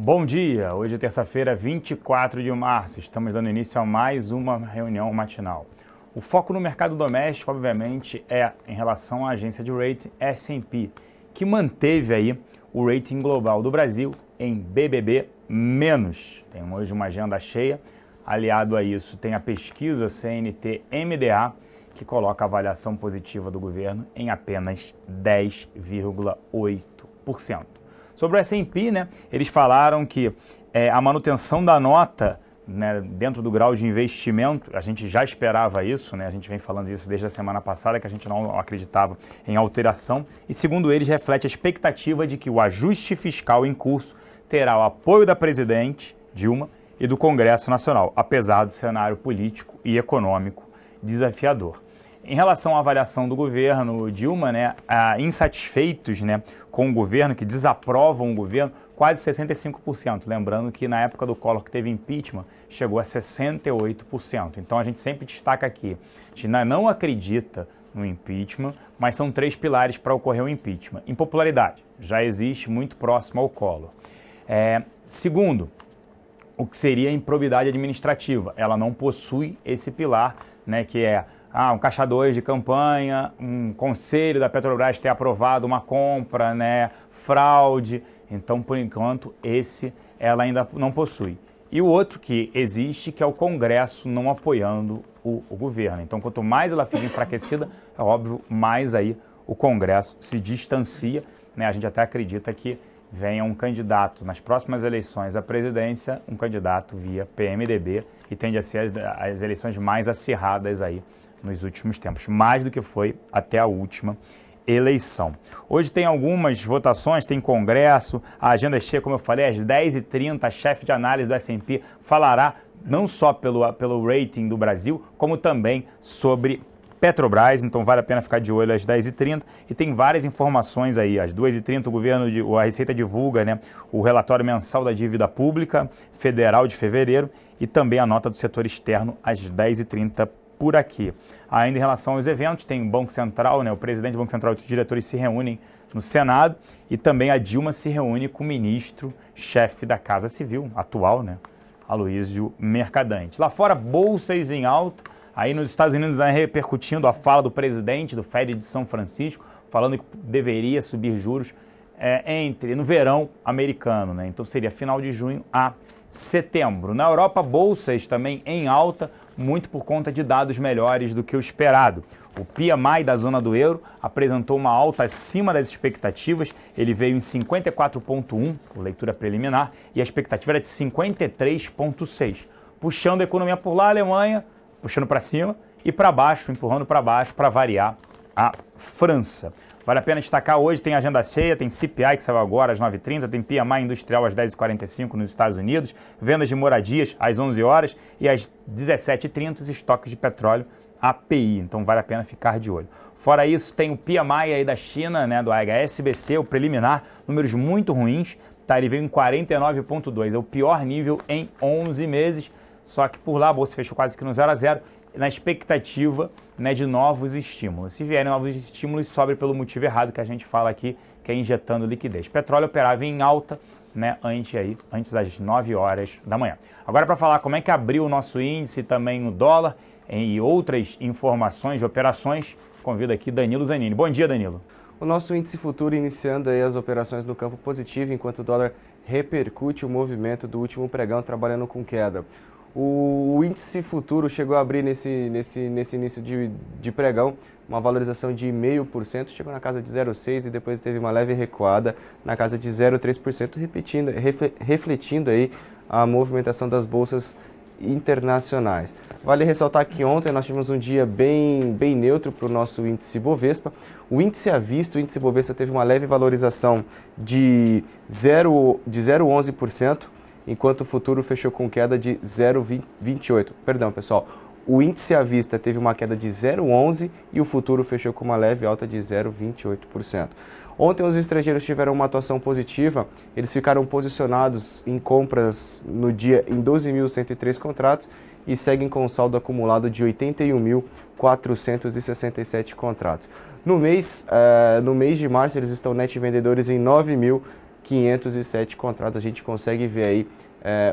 Bom dia, hoje é terça-feira, 24 de março, estamos dando início a mais uma reunião matinal. O foco no mercado doméstico, obviamente, é em relação à agência de rating S&P, que manteve aí o rating global do Brasil em BBB-. Tem hoje uma agenda cheia, aliado a isso tem a pesquisa CNT-MDA, que coloca a avaliação positiva do governo em apenas 10,8%. Sobre o S&P, eles falaram que a manutenção da nota, dentro do grau de investimento, a gente já esperava isso, a gente vem falando isso desde a semana passada, que a gente não acreditava em alteração, e segundo eles reflete a expectativa de que o ajuste fiscal em curso terá o apoio da presidente Dilma e do Congresso Nacional, apesar do cenário político e econômico desafiador. Em relação à avaliação do governo Dilma, insatisfeitos com o governo, que desaprovam o governo, quase 65%. Lembrando que na época do Collor, que teve impeachment, chegou a 68%. Então a gente sempre destaca aqui, a gente não acredita no impeachment, mas são 3 pilares para ocorrer o impeachment. Impopularidade, já existe muito próximo ao Collor. Segundo, o que seria a improbidade administrativa. Ela não possui esse pilar, que é um caixa 2 de campanha, um conselho da Petrobras ter aprovado uma compra, fraude. Então, por enquanto, esse ela ainda não possui. E o outro que existe, que é o Congresso não apoiando o governo. Então, quanto mais ela fica enfraquecida, é óbvio, mais aí o Congresso se distancia. A gente até acredita que venha um candidato nas próximas eleições à presidência, um candidato via PMDB, e tende a ser as eleições mais acirradas aí nos últimos tempos, mais do que foi até a última eleição. Hoje tem algumas votações, tem congresso, a agenda é cheia, como eu falei, às 10h30, a chefe de análise do S&P falará não só pelo rating do Brasil, como também sobre Petrobras, então vale a pena ficar de olho às 10h30, e tem várias informações aí. Às 2h30 a Receita divulga o relatório mensal da dívida pública federal de fevereiro e também a nota do setor externo às 10h30 por aqui. Ainda em relação aos eventos, tem o Banco Central, o presidente do Banco Central e os diretores se reúnem no Senado, e também a Dilma se reúne com o ministro-chefe da Casa Civil, atual, Aloysio Mercadante. Lá fora, bolsas em alta. Aí nos Estados Unidos repercutindo a fala do presidente do Fed de São Francisco, falando que deveria subir juros no verão americano, Então seria final de junho a setembro. Na Europa, bolsas também em alta, muito por conta de dados melhores do que o esperado. O PMI da zona do euro apresentou uma alta acima das expectativas, ele veio em 54,1, leitura preliminar, e a expectativa era de 53,6. Puxando a economia por lá, a Alemanha puxando para cima e para baixo, empurrando para baixo, para variar, a França. Vale a pena destacar, hoje tem agenda cheia, tem CPI que saiu agora às 9h30, tem PMI industrial às 10h45 nos Estados Unidos, vendas de moradias às 11 horas e às 17h30 os estoques de petróleo API, então vale a pena ficar de olho. Fora isso, tem o PMI aí da China, do HSBC, o preliminar, números muito ruins, ele veio em 49,2, é o pior nível em 11 meses, só que por lá a bolsa fechou quase que no 0 a 0, na expectativa de novos estímulos. Se vierem novos estímulos, sobre pelo motivo errado que a gente fala aqui, que é injetando liquidez. Petróleo operava em alta antes das 9 horas da manhã. Agora, para falar como é que abriu o nosso índice, também o dólar e outras informações de operações, convido aqui Danilo Zanini. Bom dia, Danilo. O nosso índice futuro iniciando aí as operações no campo positivo, enquanto o dólar repercute o movimento do último pregão, trabalhando com queda. O índice futuro chegou a abrir nesse início de pregão uma valorização de 0,5%, chegou na casa de 0,6% e depois teve uma leve recuada na casa de 0,3%, refletindo aí a movimentação das bolsas internacionais. Vale ressaltar que ontem nós tivemos um dia bem neutro para o nosso índice Bovespa. O índice à vista, o índice Bovespa teve uma leve valorização de 0,11%, enquanto o futuro fechou com queda de 0,28%. Perdão, pessoal. O índice à vista teve uma queda de 0,11% e o futuro fechou com uma leve alta de 0,28%. Ontem os estrangeiros tiveram uma atuação positiva, eles ficaram posicionados em compras no dia em 12.103 contratos e seguem com um saldo acumulado de 81.467 contratos. No mês de março eles estão net vendedores em 9.000 507 contratos. A gente consegue ver aí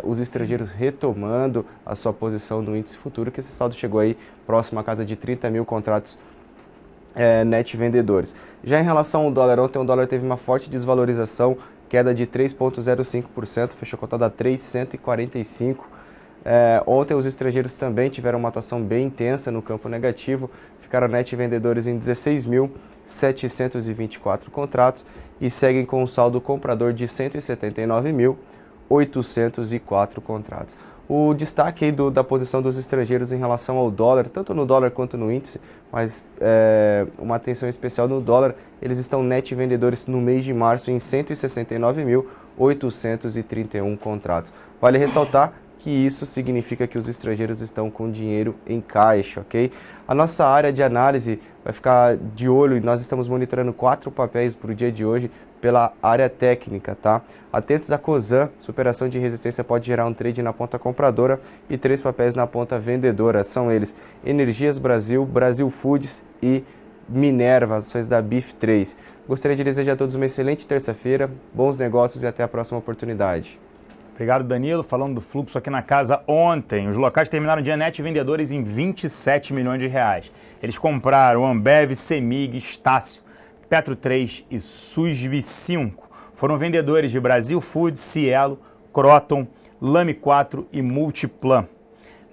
os estrangeiros retomando a sua posição no índice futuro, que esse saldo chegou aí próximo à casa de 30 mil contratos net vendedores. Já em relação ao dólar, ontem o dólar teve uma forte desvalorização, queda de 3,05%, fechou cotado a 3,145. Ontem os estrangeiros também tiveram uma atuação bem intensa no campo negativo, ficaram net vendedores em 16.724 contratos e seguem com um saldo comprador de 179.804 contratos. O destaque aí da posição dos estrangeiros em relação ao dólar, tanto no dólar quanto no índice, mas uma atenção especial no dólar, eles estão net vendedores no mês de março em 169.831 contratos. Vale ressaltar que isso significa que os estrangeiros estão com dinheiro em caixa, ok? A nossa área de análise vai ficar de olho e nós estamos monitorando 4 papéis para o dia de hoje pela área técnica, tá? Atentos à COSAN, superação de resistência pode gerar um trade na ponta compradora e 3 papéis na ponta vendedora. São eles Energias Brasil, Brasil Foods e Minerva, ações da BIF3. Gostaria de desejar a todos uma excelente terça-feira, bons negócios e até a próxima oportunidade. Obrigado, Danilo. Falando do fluxo aqui na casa ontem, os locais terminaram o dia net vendedores em 27 milhões de reais. Eles compraram Ambev, Semig, Estácio, Petro 3 e Susb 5. Foram vendedores de Brasil Foods, Cielo, Croton, Lame 4 e Multiplan.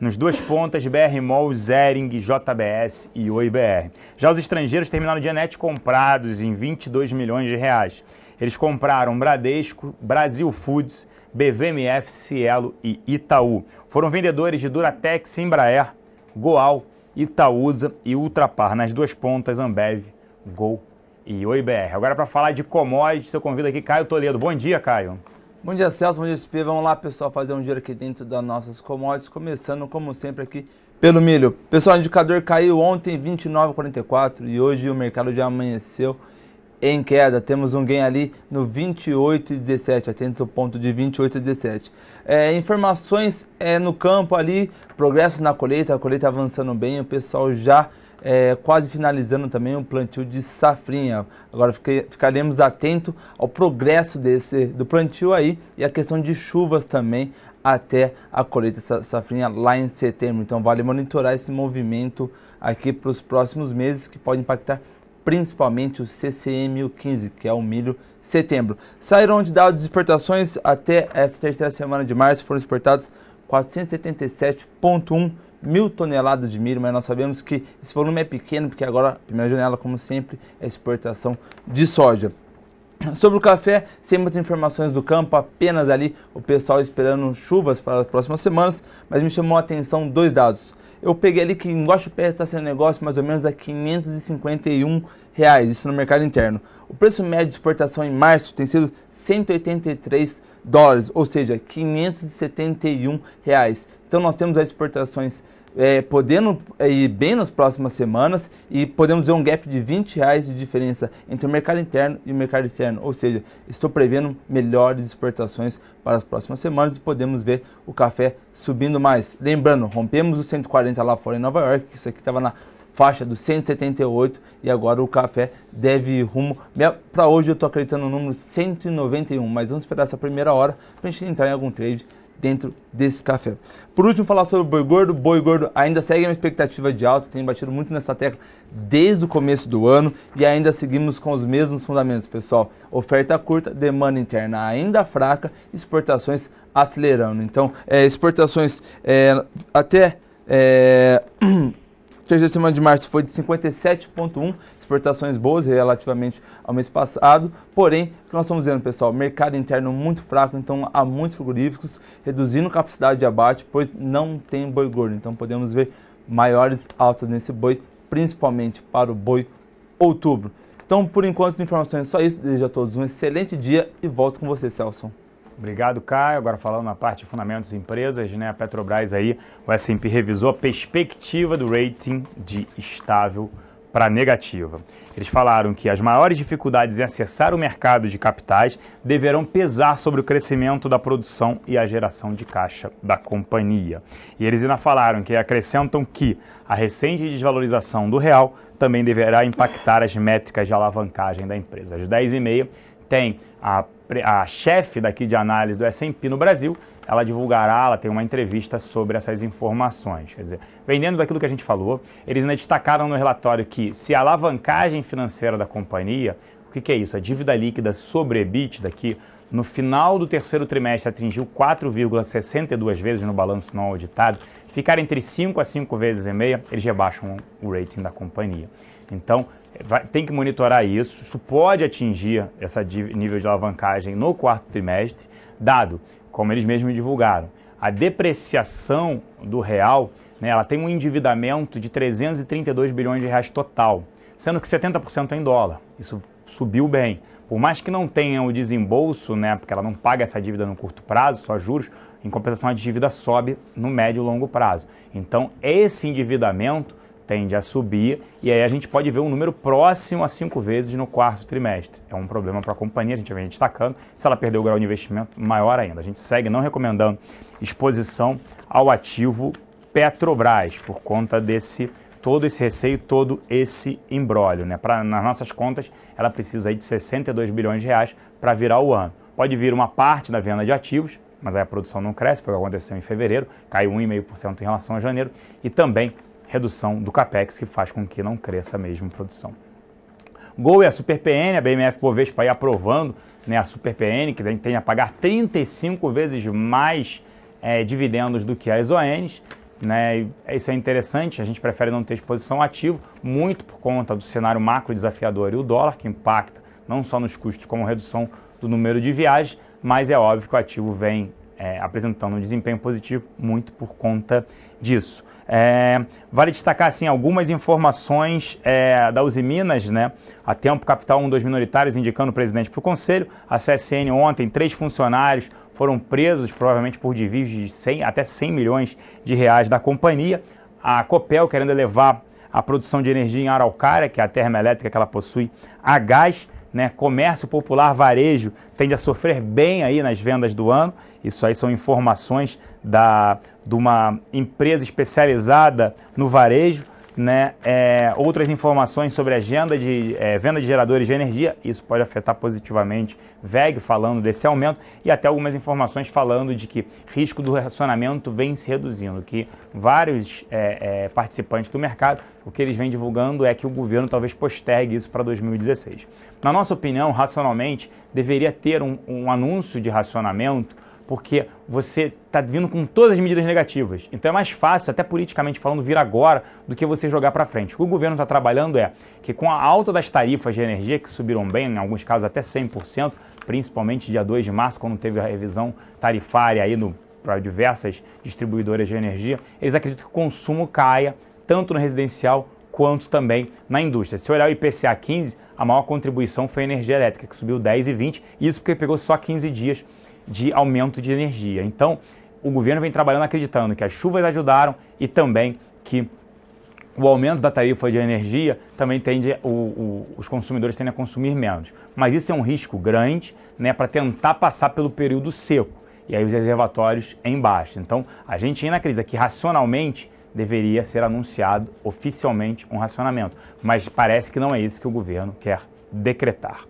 Nos duas pontas, BR Mall, Zering, JBS e OIBR. Já os estrangeiros terminaram o dia net comprados em 22 milhões de reais. Eles compraram Bradesco, Brasil Foods, BVMF, Cielo e Itaú. Foram vendedores de Duratex, Embraer, Goal, Itaúsa e Ultrapar. Nas duas pontas, Ambev, Gol e OIBR. Agora, para falar de commodities, eu convido aqui Caio Toledo. Bom dia, Caio. Bom dia, Celso. Bom dia, SP. Vamos lá, pessoal, fazer um giro aqui dentro das nossas commodities, começando, como sempre, aqui pelo milho. Pessoal, o indicador caiu ontem 29,44 e hoje o mercado já amanheceu em queda. Temos um gain ali no 28,17, atentos ao ponto de 28,17. Informações no campo ali, progresso na colheita, a colheita avançando bem, o pessoal já quase finalizando também o plantio de safrinha. Agora ficaremos atentos ao progresso do plantio aí e a questão de chuvas também até a colheita safrinha lá em setembro. Então vale monitorar esse movimento aqui para os próximos meses, que pode impactar principalmente o CCM 1015, que é o milho setembro. Saíram de dados de exportações até essa terceira semana de março, foram exportados 477,1 mil toneladas de milho, mas nós sabemos que esse volume é pequeno, porque agora a primeira janela, como sempre, é exportação de soja. Sobre o café, sem muitas informações do campo, apenas ali o pessoal esperando chuvas para as próximas semanas, mas me chamou a atenção 2 dados. Eu peguei ali que em Guaxupé está sendo negócio mais ou menos a R$551, isso no mercado interno. O preço médio de exportação em março tem sido $183, ou seja, R$571. Então nós temos as exportações podendo ir bem nas próximas semanas e podemos ver um gap de R$20 de diferença entre o mercado interno e o mercado externo, ou seja, estou prevendo melhores exportações para as próximas semanas e podemos ver o café subindo mais. Lembrando, rompemos os 140 lá fora em Nova York, isso aqui estava na faixa dos 178 e agora o café deve ir rumo, para hoje eu estou acreditando no número 191, mas vamos esperar essa primeira hora para a gente entrar em algum trade dentro desse café. Por último, falar sobre o boi gordo ainda segue uma expectativa de alta, tem batido muito nessa tecla desde o começo do ano e ainda seguimos com os mesmos fundamentos, pessoal. Oferta curta, demanda interna ainda fraca, exportações acelerando. Então, exportações até terceira semana de março foi de 57,1, exportações boas relativamente ao mês passado, porém, o que nós estamos vendo, pessoal, mercado interno muito fraco, então há muitos frigoríficos reduzindo capacidade de abate, pois não tem boi gordo, então podemos ver maiores altas nesse boi, principalmente para o boi outubro. Então, por enquanto, de informações só isso, desejo a todos um excelente dia e volto com você, Celso. Obrigado, Caio. Agora falando na parte de fundamentos de empresas, né? A Petrobras aí, o S&P revisou a perspectiva do rating de estável para negativa. Eles falaram que as maiores dificuldades em acessar o mercado de capitais deverão pesar sobre o crescimento da produção e a geração de caixa da companhia. E eles ainda falaram que acrescentam que a recente desvalorização do real também deverá impactar as métricas de alavancagem da empresa. Às 10h30 tem a a chefe daqui de análise do S&P no Brasil, ela divulgará, ela tem uma entrevista sobre essas informações. Quer dizer, vendendo daquilo que a gente falou, eles ainda destacaram no relatório que se a alavancagem financeira da companhia, o que é isso? A dívida líquida sobre EBITDA, que no final do terceiro trimestre atingiu 4,62 vezes no balanço não auditado, ficar entre 5 a 5 vezes e meia, eles rebaixam o rating da companhia. Então, tem que monitorar isso. Isso pode atingir esse nível de alavancagem no quarto trimestre, dado, como eles mesmos divulgaram, a depreciação do real, né, ela tem um endividamento de 332 bilhões de reais total, sendo que 70% é em dólar. Isso subiu bem. Por mais que não tenha o desembolso, né, porque ela não paga essa dívida no curto prazo, só juros, em compensação a dívida sobe no médio e longo prazo. Então, esse endividamento tende a subir e aí a gente pode ver um número próximo a 5 vezes no quarto trimestre. É um problema para a companhia, a gente vem destacando. Se ela perder o grau de investimento, maior ainda. A gente segue não recomendando exposição ao ativo Petrobras por conta desse todo esse receio, todo esse imbróglio, né? Nas nossas contas, ela precisa aí de 62 bilhões de reais para virar o ano. Pode vir uma parte da venda de ativos, mas aí a produção não cresce, foi o que aconteceu em fevereiro, caiu 1,5% em relação a janeiro, e também redução do CAPEX, que faz com que não cresça mesmo a produção. Gol e a Super PN, a BMF Bovespa aí aprovando, né, a Super PN, que tem a pagar 35 vezes mais dividendos do que as ONs, né? Isso é interessante, a gente prefere não ter exposição ativo, muito por conta do cenário macro desafiador e o dólar, que impacta não só nos custos, como redução do número de viagens, mas é óbvio que o ativo vem apresentando um desempenho positivo muito por conta disso. Vale destacar assim, algumas informações da Uzi Minas, né? A Tempo Capital, um dos minoritários, indicando o presidente para o conselho. A CSN ontem, 3 funcionários foram presos, provavelmente por desvios de até 100 milhões de reais da companhia. A Copel querendo elevar a produção de energia em Araucária, que é a termoelétrica que ela possui a gás, né? Comércio popular, varejo, tende a sofrer bem aí nas vendas do ano. Isso aí são informações de uma empresa especializada no varejo, né? Outras informações sobre a agenda de venda de geradores de energia, isso pode afetar positivamente VEG, falando desse aumento, e até algumas informações falando de que risco do racionamento vem se reduzindo, que vários participantes do mercado, o que eles vêm divulgando é que o governo talvez postergue isso para 2016. Na nossa opinião, racionalmente, deveria ter um anúncio de racionamento, porque você está vindo com todas as medidas negativas. Então é mais fácil, até politicamente falando, vir agora do que você jogar para frente. O que o governo está trabalhando é que com a alta das tarifas de energia, que subiram bem, em alguns casos até 100%, principalmente dia 2 de março, quando teve a revisão tarifária aí para diversas distribuidoras de energia, eles acreditam que o consumo caia, tanto no residencial quanto também na indústria. Se olhar o IPCA 15, a maior contribuição foi a energia elétrica, que subiu 10 e 20, isso porque pegou só 15 dias de aumento de energia. Então, o governo vem trabalhando acreditando que as chuvas ajudaram e também que o aumento da tarifa de energia também tende, os consumidores tendem a consumir menos. Mas isso é um risco grande, né, para tentar passar pelo período seco. E aí os reservatórios em baixa. Então, a gente ainda acredita que racionalmente deveria ser anunciado oficialmente um racionamento. Mas parece que não é isso que o governo quer decretar.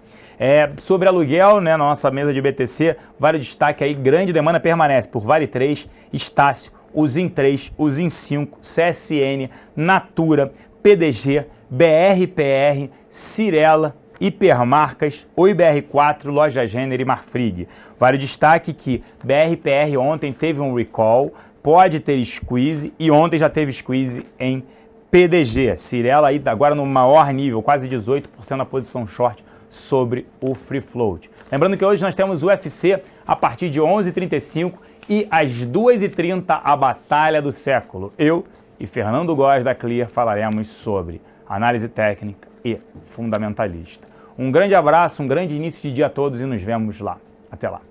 Sobre aluguel, né, na nossa mesa de BTC, vale o destaque aí, grande demanda permanece por Vale 3, Estácio, Usim 3, Usim 5, CSN, Natura, PDG, BRPR, Cirela, Hipermarcas, OIBR4, Loja Renner e Marfrig. Vale o destaque que BRPR ontem teve um recall, pode ter squeeze e ontem já teve squeeze em PDG. Cirela aí agora no maior nível, quase 18% da posição short sobre o free float. Lembrando que hoje nós temos o UFC a partir de 11h35 e às 2h30 a batalha do século. Eu e Fernando Góes da Clear falaremos sobre análise técnica e fundamentalista. Um grande abraço, um grande início de dia a todos e nos vemos lá. Até lá.